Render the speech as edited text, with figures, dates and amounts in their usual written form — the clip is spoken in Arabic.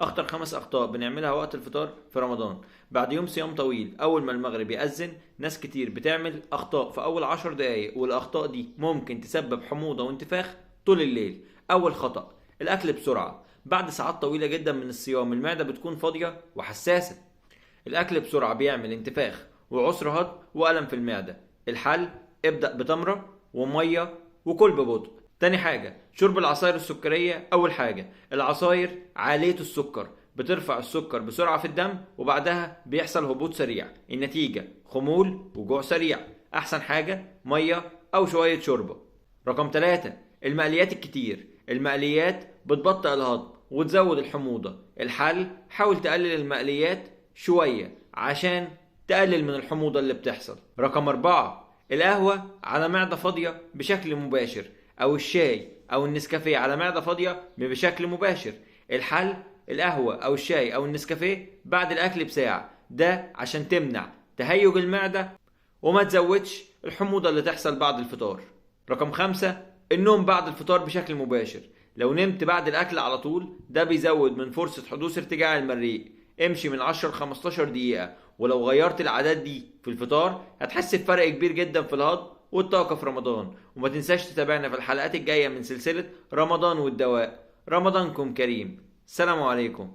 اخطر 5 اخطاء بنعملها وقت الفطار في رمضان. بعد يوم صيام طويل اول ما المغرب يأذن ناس كتير بتعمل اخطاء في اول 10 دقايق، والاخطاء دي ممكن تسبب حموضة وانتفاخ طول الليل. اول خطأ: الاكل بسرعة. بعد ساعات طويلة جدا من الصيام المعدة بتكون فاضية وحساسة. الاكل بسرعة بيعمل انتفاخ وعسر هضم والم في المعدة. الحل: ابدأ بتمرة ومية وكل ببطء. تاني حاجة: شرب العصائر السكرية. أول حاجة، العصاير عالية السكر بترفع السكر بسرعة في الدم وبعدها بيحصل هبوط سريع، النتيجة خمول وجوع سريع. أحسن حاجة مية أو شوية شوربة. رقم 3: المقليات الكتير. المقليات بتبطئ الهضم وتزود الحموضة. الحل: حاول تقلل المقليات شوية عشان تقلل من الحموضة اللي بتحصل. رقم 4: القهوة على معدة فاضية بشكل مباشر، أو الشاي أو النسكافيه على معدة فاضية بشكل مباشر. الحل: القهوة أو الشاي أو النسكافيه بعد الأكل بساعة، ده عشان تمنع تهيج المعدة وما تزودش الحموضة اللي تحصل بعد الفطار. رقم 5: النوم بعد الفطار بشكل مباشر. لو نمت بعد الأكل على طول ده بيزود من فرصة حدوث ارتجاع المريء. امشي من 10 ل 15 دقيقة، ولو غيرت العادات دي في الفطار هتحس بفرق كبير جدا في الهضم والطاقة في رمضان. وما تنساش تتابعنا في الحلقات الجاية من سلسلة رمضان والدواء. رمضانكم كريم. السلام عليكم.